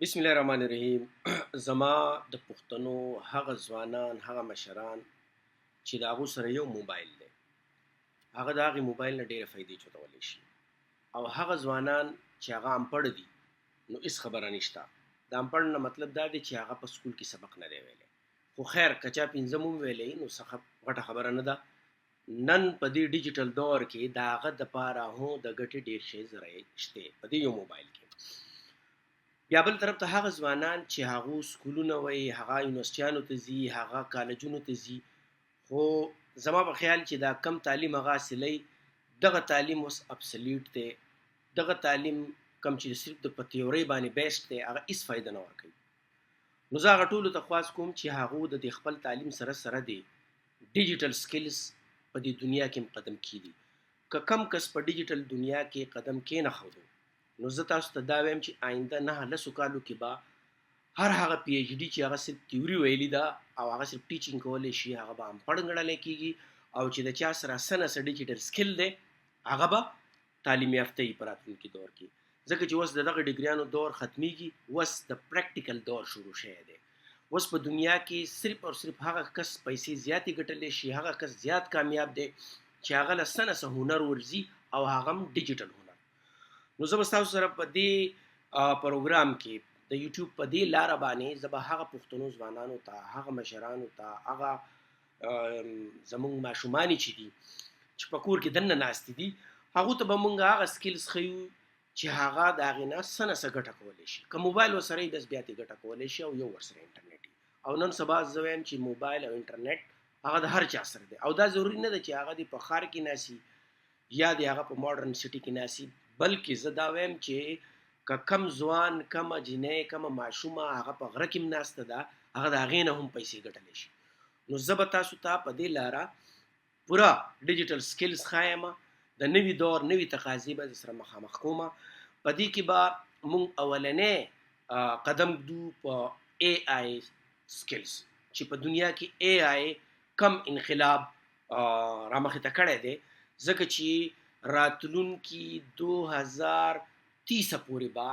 بسم الله الرحمن الرحیم. زما د پښتنو هغه ځوانان هغه مشران چې د هغو سره یو موبایل دی، هغه د هغې موبایل نه ډېره فایدې چوتولی شي. او هغه ځوانان چې هغه انپړ دي نو هېڅ خبره نشته. د انپړ نه مطلب دا دی چې هغه په سکول کې سبق نه دی ویلی، خو خیر که چا پنځم هم ویلی نو څه غټه خبره نه ده. نن په دې ډیجیټل دور کې د هغه دپاره هم د ګټې ډېر شی ذرایع شته په دې یو موبایل کې. بیا بل طرف ته هغه ځوانان چې هغو سکولونه وایي، هغه یونیورسټیانو ته ځي، هغه کالجونو ته ځي، خو زما په خیال چې دا کم تعلیم هغه حاصلی، دغه تعلیم اوس ابسلیوټ دی. دغه تعلیم کم چې صرف د په تیورۍ باندې بیسډ دی، هغه هېڅ فایده نه ورکوي. نو زه هغه ټولو ته خواست کوم چې هغو د دې خپل تعلیم سره سره دی ډیجیټل سکلز په دې دنیا کې هم قدم کیږي. که کم کس په ډیجیټل دنیا کې قدم کېنښودو نو زه تاسو ته دا وایم چې آینده 9 کالو کې به هر هغه پی ایچ ډي چې هغه صرف تیوري ویلي ده او هغه صرف ټیچینګ کولی شي، هغه به انپړ ګڼلی کېږي، او چې د چا سره څه ډیجیټل سکل دی هغه به تعلیم یافته وي په راتلونکي دور کې. ځکه چې اوس د دغه ډګریانو دور ختمیږي، اوس د پریکټیکل دور شروع شوی دی. اوس په دنیا کې صرف او صرف هغه کس پیسې زیاتې ګټلی شي، هغه کس زیات کامیاب دی چې هغه له څه هنر ورځي او هغه هم ډیجیټل هنر. نو زه به ستاسو سره په دې پروګرام کې د یوټیوب په دې لاره باندې زه به هغه پښتنو ځوانانو ته، هغه مشرانو ته، هغه زموږ ماشومانې چې دي چې په کور کې دننه ناستې دي، هغو ته به موږ هغه سکلز ښیو چې هغه د هغې نه څه ګټه کولی شي. که موبایل ورسره وي بس بیا ترې ګټه کولی شي، او یو ورسره انټرنیټ وي. او نن سبا زه وایم چې موبایل او انټرنیټ هغه د هر چا سره دی، او دا ضروري نه ده چې هغه دې په ښار کې ناسي یا د هغه په ماډرن سټي کې ناسي، بلکې زه دا وایم چې که کم ځوان، کمه جنۍ، کمه ماشومه هغه په غره کې هم ناسته ده، هغه د هغې نه هم پیسې ګټلی شي. نو زه به تاسو ته په دې لاره پوره ډیجیټل سکلز ښایم، د نوي دور نوي تقاضې به سره مخامخ کومه. په دې کې به موږ اولنی قدم ږدو په اے آی سکلز، چې په دنیا کې اے آی کم انقلاب رامخې ته کړی دی، ځکه چې راتلونکي 2030 پورې به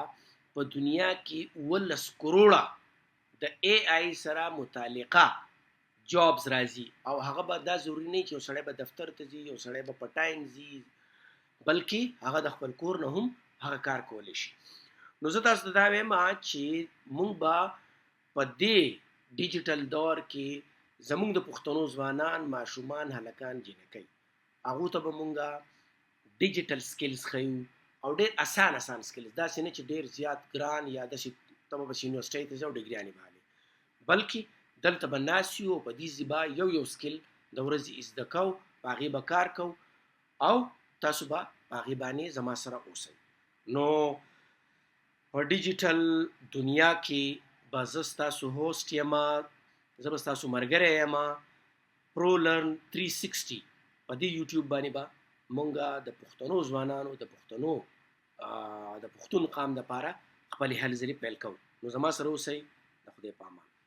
په دنیا کې 19 کروڑه د اے آی سره متعلقه جابز راځي. او هغه به دا ضروري نه چې یو سړی به دفتر ته ځي، یو سړی به په ټایم ځي، بلکې هغه د خپل کور نه هم هغه کار کولی شي. نو زه تاسو ته دا وایم چې موږ به په دې ډیجیټل دور کې زموږ د پښتنو ځوانان، ماشومان، هلکان، جنکۍ، هغو ته به موږ ډیجیټل سکلز ښیو، او ډېر اسان سکلز، داسې نه چې ډېر زیات ګران یا داسې ته به بس یونیورسټۍ ته ځې او ډګریانې به حالې، بلکې دلته به ناست یو او په دې به یو سکل د ورځې زده کوو، په هغې به کار کوو، او تاسو به په هغې باندې زما سره اوسئ. نو په ډیجیټل دنیا کې به زه ستاسو هوسټ یم، زه به ستاسو ملګری یم. پرو لرن 360 په دې یوټیوب باندې به مونږ د پښتنو ځوانانو، د پښتون قام دپاره خپلې هلې ځلې پیل کوو. نو زما سره اوسئ. د خدای په امان.